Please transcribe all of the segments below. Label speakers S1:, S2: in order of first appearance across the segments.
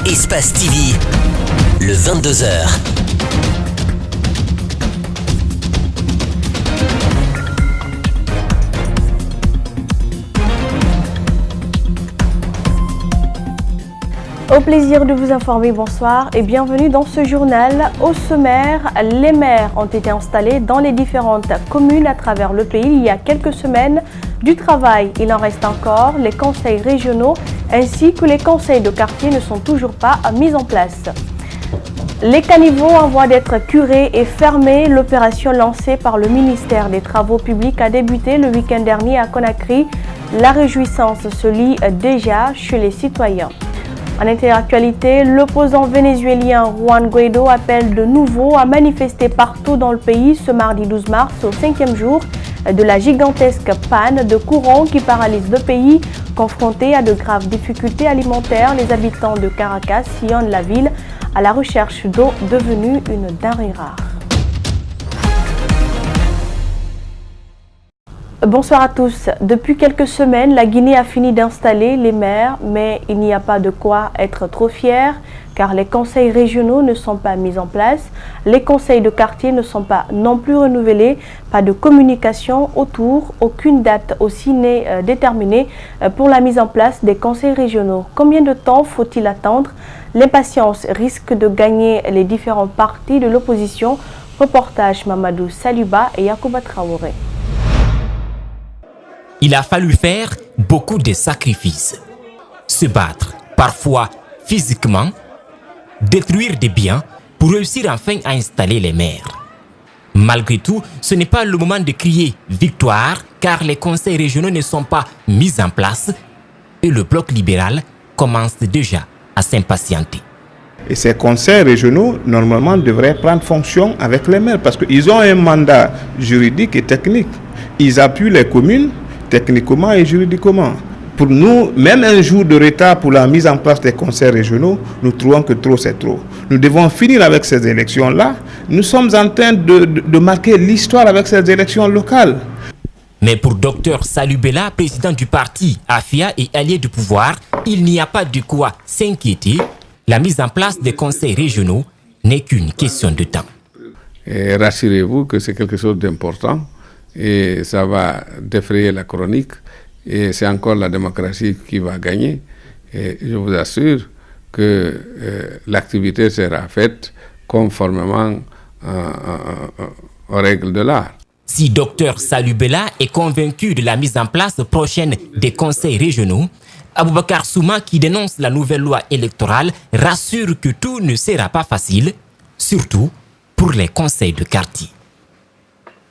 S1: Espace TV, le 22h.
S2: Au plaisir de vous informer, bonsoir et bienvenue dans ce journal. Au sommaire, les maires ont été installés dans les différentes communes à travers le pays il y a quelques semaines. Du travail, il en reste encore. Les conseils régionaux ainsi que les conseils de quartier ne sont toujours pas mis en place. Les caniveaux en voie d'être curés et fermés. L'opération lancée par le ministère des Travaux publics a débuté le week-end dernier à Conakry. La réjouissance se lit déjà chez les citoyens. En interactualité, l'opposant vénézuélien Juan Guaido appelle de nouveau à manifester partout dans le pays ce mardi 12 mars, au 5e jour de la gigantesque panne de courant qui paralyse le pays. Confrontés à de graves difficultés alimentaires, les habitants de Caracas sillonnent la ville à la recherche d'eau devenue une denrée rare. Bonsoir à tous. Depuis quelques semaines, la Guinée a fini d'installer les maires, mais il n'y a pas de quoi être trop fier, car les conseils régionaux ne sont pas mis en place, les conseils de quartier ne sont pas non plus renouvelés, pas de communication autour, aucune date aussi n'est déterminée pour la mise en place des conseils régionaux. Combien de temps faut-il attendre? L'impatience risque de gagner les différents partis de l'opposition. Reportage Mamadou Saliba et Yacouba Traoré.
S3: Il a fallu faire beaucoup de sacrifices, se battre, parfois physiquement, détruire des biens pour réussir enfin à installer les maires. Malgré tout, ce n'est pas le moment de crier victoire car les conseils régionaux ne sont pas mis en place et le bloc libéral commence déjà à s'impatienter.
S4: Et ces conseils régionaux, normalement, devraient prendre fonction avec les maires parce qu'ils ont un mandat juridique et technique. Ils appuient les communes techniquement et juridiquement. Pour nous, même un jour de retard pour la mise en place des conseils régionaux, nous trouvons que trop c'est trop. Nous devons finir avec ces élections-là. Nous sommes en train de marquer l'histoire avec ces élections locales.
S3: Mais pour Dr Salubela, président du parti AFIA et allié du pouvoir, il n'y a pas de quoi s'inquiéter. La mise en place des conseils régionaux n'est qu'une question de temps.
S5: Et rassurez-vous que c'est quelque chose d'important. Et ça va défrayer la chronique et c'est encore la démocratie qui va gagner. Et je vous assure que l'activité sera faite conformément aux règles de l'art.
S3: Si Dr Salubela est convaincu de la mise en place prochaine des conseils régionaux, Aboubakar Souma, qui dénonce la nouvelle loi électorale, rassure que tout ne sera pas facile, surtout pour les conseils de quartier.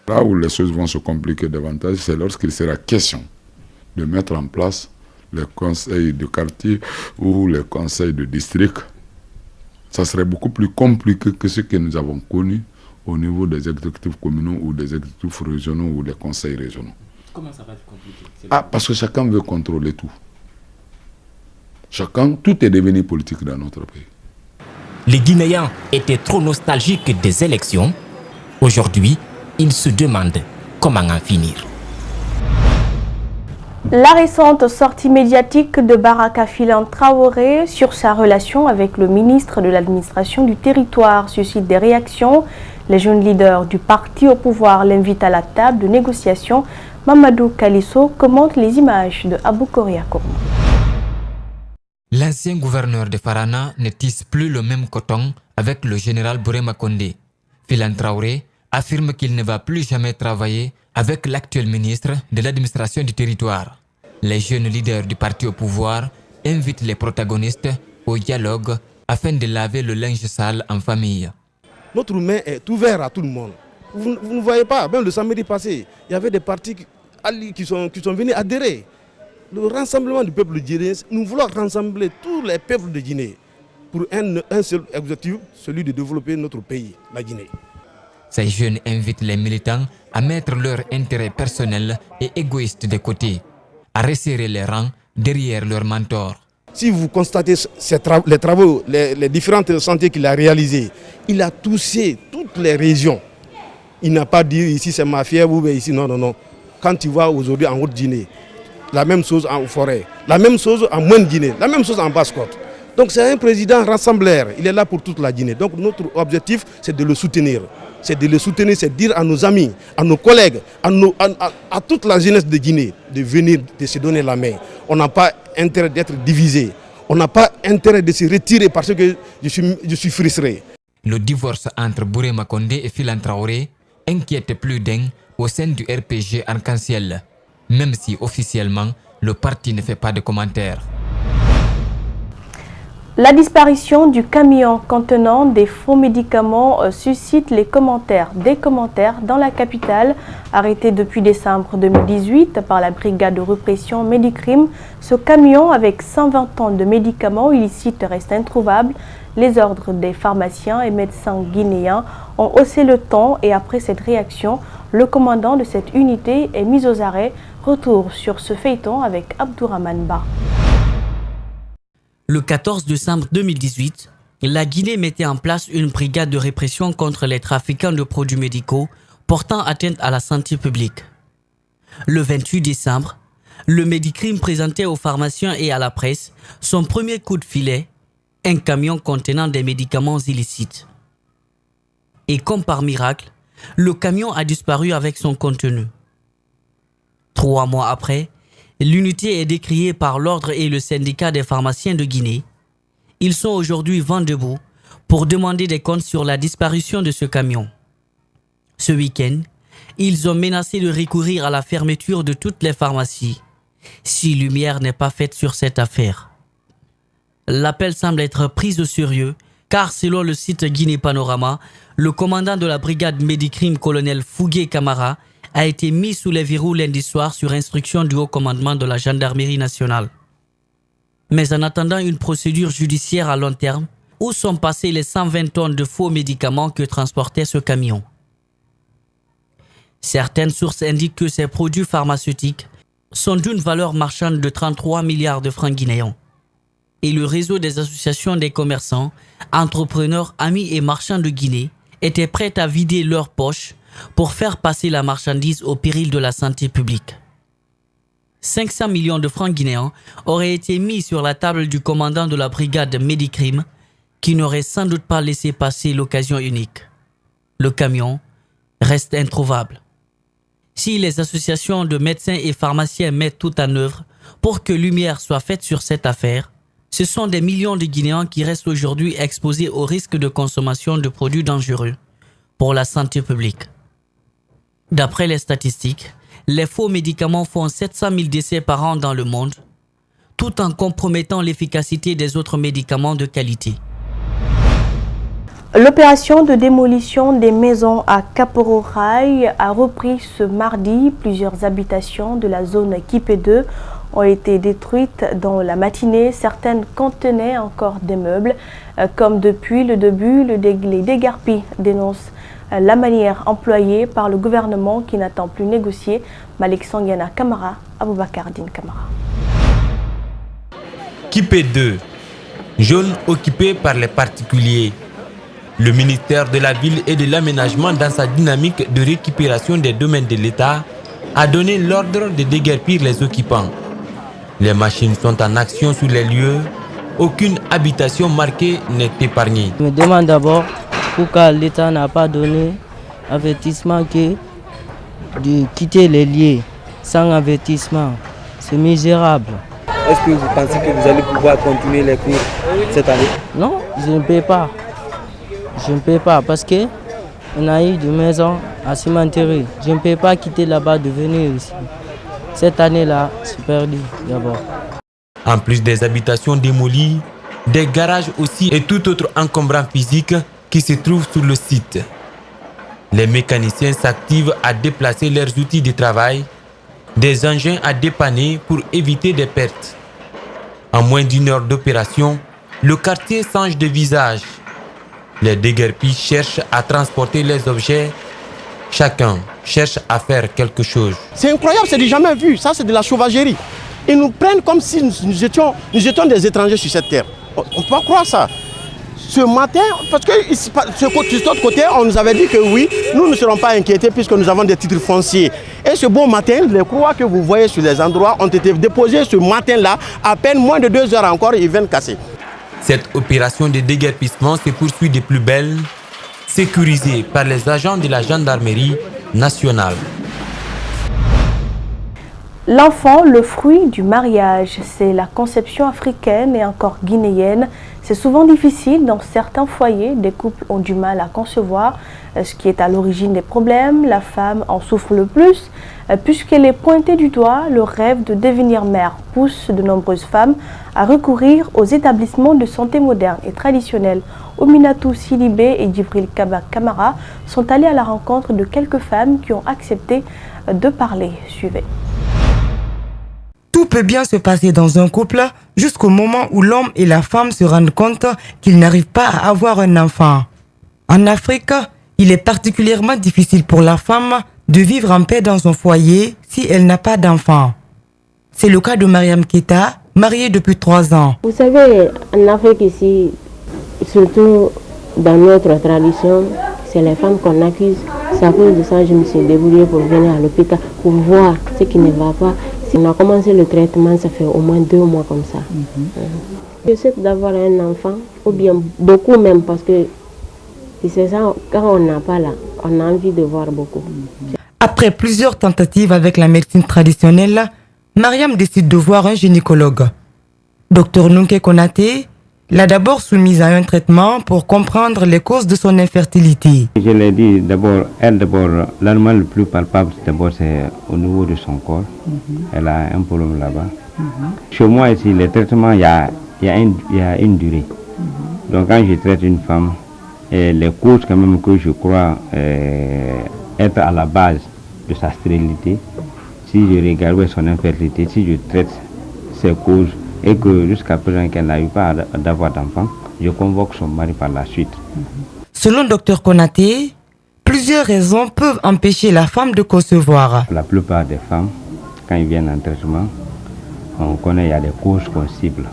S6: Là où les choses vont se compliquer davantage, c'est lorsqu'il sera question de mettre en place les conseils de quartier ou les conseils de district. Ça serait beaucoup plus compliqué que ce que nous avons connu au niveau des exécutifs communaux ou des exécutifs régionaux ou des conseils régionaux.
S3: Comment ça va être compliqué?
S6: Parce que chacun veut contrôler tout. Tout est devenu politique dans notre pays.
S3: Les Guinéens étaient trop nostalgiques des élections. Aujourd'hui, ils se demandent comment en finir.
S2: La récente sortie médiatique de Baraka Filan Traoré sur sa relation avec le ministre de l'administration du territoire suscite des réactions. Les jeunes leaders du parti au pouvoir l'invitent à la table de négociation. Mamadou Kalisso commente les images de Abou Koriakoum.
S7: L'ancien gouverneur de Farana ne tisse plus le même coton avec le général Bourema Condé. Filan Traoré affirme qu'il ne va plus jamais travailler avec l'actuel ministre de l'administration du territoire. Les jeunes leaders du parti au pouvoir invitent les protagonistes au dialogue afin de laver le linge sale en famille.
S8: Notre main est ouverte à tout le monde. Vous ne voyez pas, même le samedi passé, il y avait des partis qui sont venus adhérer. Le rassemblement du peuple guinéen, nous voulons rassembler tous les peuples de Guinée pour un seul objectif, celui de développer notre pays, la Guinée.
S7: Ces jeunes invitent les militants à mettre leurs intérêts personnels et égoïstes de côté, à resserrer les rangs derrière leurs mentors.
S8: Si vous constatez les travaux, les différents chantiers qu'il a réalisés, il a touché toutes les régions. Il n'a pas dit ici c'est ma fièvre ou ici non, non, non. Quand tu vas aujourd'hui en Haute-Guinée, la même chose en forêt, la même chose en Moyenne-Guinée, la même chose en Basse-Côte. Donc c'est un président rassembleur, il est là pour toute la Guinée. Donc notre objectif, c'est de le soutenir. C'est de le soutenir, c'est de dire à nos amis, à nos collègues, à toute la jeunesse de Guinée de venir, de se donner la main. On n'a pas intérêt d'être divisé. On n'a pas intérêt de se retirer parce que je suis frustré.
S7: Le divorce entre Bourema Condé et Philan Traoré inquiète plus d'un au sein du RPG Arc-en-Ciel, même si officiellement le parti ne fait pas de commentaires.
S2: La disparition du camion contenant des faux médicaments suscite des commentaires dans la capitale. Arrêté depuis décembre 2018 par la brigade de répression Medicrime, ce camion avec 120 tonnes de médicaments illicites reste introuvable. Les ordres des pharmaciens et médecins guinéens ont haussé le ton et après cette réaction, le commandant de cette unité est mis aux arrêts. Retour sur ce feuilleton avec Abdourahmane Ba.
S9: Le 14 décembre 2018, la Guinée mettait en place une brigade de répression contre les trafiquants de produits médicaux portant atteinte à la santé publique. Le 28 décembre, le Medicrime présentait aux pharmaciens et à la presse son premier coup de filet, un camion contenant des médicaments illicites. Et comme par miracle, le camion a disparu avec son contenu. 3 mois après, l'unité est décriée par l'ordre et le syndicat des pharmaciens de Guinée. Ils sont aujourd'hui vent debout pour demander des comptes sur la disparition de ce camion. Ce week-end, ils ont menacé de recourir à la fermeture de toutes les pharmacies si lumière n'est pas faite sur cette affaire. L'appel semble être pris au sérieux car selon le site Guinée Panorama, le commandant de la brigade Medicrime, colonel Fougué Camara, a été mis sous les verrous lundi soir sur instruction du haut commandement de la gendarmerie nationale. Mais en attendant une procédure judiciaire à long terme, où sont passées les 120 tonnes de faux médicaments que transportait ce camion? Certaines sources indiquent que ces produits pharmaceutiques sont d'une valeur marchande de 33 milliards de francs guinéens. Et le réseau des associations des commerçants, entrepreneurs, amis et marchands de Guinée étaient prêts à vider leurs poches pour faire passer la marchandise au péril de la santé publique. 500 millions de francs guinéens auraient été mis sur la table du commandant de la brigade Medicrime, qui n'aurait sans doute pas laissé passer l'occasion unique. Le camion reste introuvable. Si les associations de médecins et pharmaciens mettent tout en œuvre pour que lumière soit faite sur cette affaire, ce sont des millions de Guinéens qui restent aujourd'hui exposés au risque de consommation de produits dangereux pour la santé publique. D'après les statistiques, les faux médicaments font 700 000 décès par an dans le monde, tout en compromettant l'efficacité des autres médicaments de qualité.
S2: L'opération de démolition des maisons à Kapororaï a repris ce mardi. Plusieurs habitations de la zone Kipé 2 ont été détruites dans la matinée. Certaines contenaient encore des meubles. Comme depuis le début, les déguerpis dénoncent la manière employée par le gouvernement qui n'attend plus négocier. Malik Sangiana Kamara, Aboubakar Din Kamara.
S3: Kipé 2, zone occupée par les particuliers. Le ministère de la Ville et de l'Aménagement, dans sa dynamique de récupération des domaines de l'État, a donné l'ordre de déguerpir les occupants. Les machines sont en action sur les lieux. Aucune habitation marquée n'est épargnée.
S10: Je me demande d'abord pourquoi l'État n'a pas donné avertissement de quitter les lieux sans avertissement. C'est misérable.
S11: Est-ce que vous pensez que vous allez pouvoir continuer les cours cette année?
S10: Non, je ne peux pas. Je ne peux pas parce qu'on a eu des maisons à cimenterie. Je ne peux pas quitter là-bas de venir ici. Cette année-là, c'est perdu d'abord.
S3: En plus des habitations démolies, des garages aussi et tout autre encombrant physique qui se trouvent sur le site. Les mécaniciens s'activent à déplacer leurs outils de travail, des engins à dépanner pour éviter des pertes. En moins d'une heure d'opération, le quartier change de visage. Les déguerpis cherchent à transporter les objets. Chacun cherche à faire quelque chose.
S12: C'est incroyable, c'est du jamais vu. Ça, c'est de la sauvagerie. Ils nous prennent comme si nous étions des étrangers sur cette terre. On ne peut pas croire ça. Ce matin, parce que de l'autre côté, on nous avait dit que oui, nous ne serons pas inquiétés puisque nous avons des titres fonciers. Et ce beau matin, les croix que vous voyez sur les endroits ont été déposées ce matin-là. À peine moins de 2 heures encore, ils viennent casser.
S7: Cette opération de déguerpissement se poursuit de plus belle, sécurisée par les agents de la gendarmerie nationale.
S2: L'enfant, le fruit du mariage, c'est la conception africaine et encore guinéenne. C'est souvent difficile dans certains foyers. Des couples ont du mal à concevoir, ce qui est à l'origine des problèmes. La femme en souffre le plus, puisqu'elle est pointée du doigt. Le rêve de devenir mère pousse de nombreuses femmes à recourir aux établissements de santé modernes et traditionnels. Ominatou Silibé et Djibril Kaba Kamara sont allés à la rencontre de quelques femmes qui ont accepté de parler. Suivez.
S13: Tout peut bien se passer dans un couple jusqu'au moment où l'homme et la femme se rendent compte qu'ils n'arrivent pas à avoir un enfant. En Afrique, il est particulièrement difficile pour la femme de vivre en paix dans son foyer si elle n'a pas d'enfant. C'est le cas de Mariam Keita, mariée depuis 3 ans.
S14: Vous savez, en Afrique ici, surtout dans notre tradition, c'est les femmes qu'on accuse. C'est à cause de ça que je me suis débrouillée pour venir à l'hôpital pour voir ce qui ne va pas. Si on a commencé le traitement, ça fait au moins 2 mois comme ça. J'essaie d'avoir un enfant, ou bien beaucoup même, parce que c'est ça, quand on n'a pas là, on a envie de voir beaucoup.
S13: Après plusieurs tentatives avec la médecine traditionnelle, Mariam décide de voir un gynécologue. Dr Nunke Konaté l'a d'abord soumise à un traitement pour comprendre les causes de son infertilité.
S15: Je l'ai dit d'abord, l'allemand le plus palpable d'abord c'est au niveau de son corps. Elle a un problème là-bas. Chez moi ici, les traitements, il y a une durée. Donc quand je traite une femme, les causes quand même que je crois être à la base de sa stérilité, si je regarde son infertilité, si je traite ces causes, et que jusqu'à présent qu'elle n'a eu pas d'avoir d'enfant, je convoque son mari par la suite.
S13: Selon Dr Konaté, plusieurs raisons peuvent empêcher la femme de concevoir.
S15: La plupart des femmes, quand ils viennent en traitement, on connaît qu'il y a des causes qu'on cible,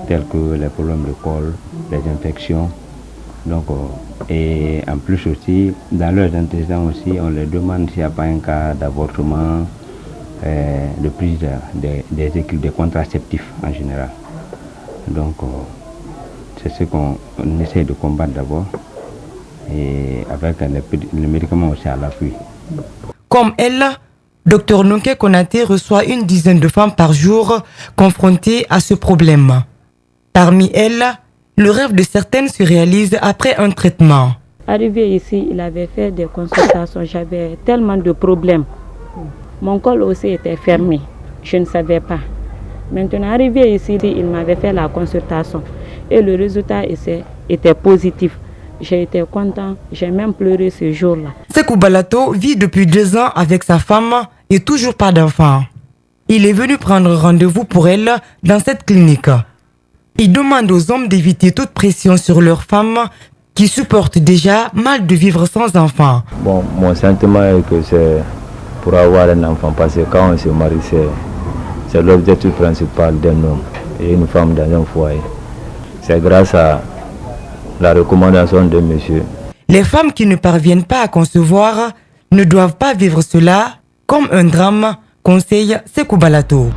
S15: telles que les problèmes de col, les infections. Donc, et en plus aussi, dans leurs antécédents aussi, on leur demande s'il n'y a pas un cas d'avortement, de prise des contraceptifs en général. Donc c'est ce qu'on essaie de combattre d'abord et avec les médicaments aussi à l'appui.
S13: Comme elle, Dr Nunke Konaté reçoit une dizaine de femmes par jour confrontées à ce problème. Parmi elles, le rêve de certaines se réalise après un traitement.
S16: Arrivé ici, il avait fait des consultations, j'avais tellement de problèmes. Mon col aussi était fermé, je ne savais pas. Maintenant, arrivé ici, il m'avait fait la consultation et le résultat était positif. J'ai été content, j'ai même pleuré ce jour-là.
S13: Sekou Balato vit depuis 2 ans avec sa femme et toujours pas d'enfant. Il est venu prendre rendez-vous pour elle dans cette clinique. Il demande aux hommes d'éviter toute pression sur leurs femmes qui supportent déjà mal de vivre sans enfant.
S15: Bon, mon sentiment est que c'est pour avoir un enfant, parce que quand on se marie, c'est l'objectif principal d'un homme et une femme dans un foyer. C'est grâce à la recommandation de monsieur.
S13: Les femmes qui ne parviennent pas à concevoir ne doivent pas vivre cela comme un drame, conseille Sekou Balato.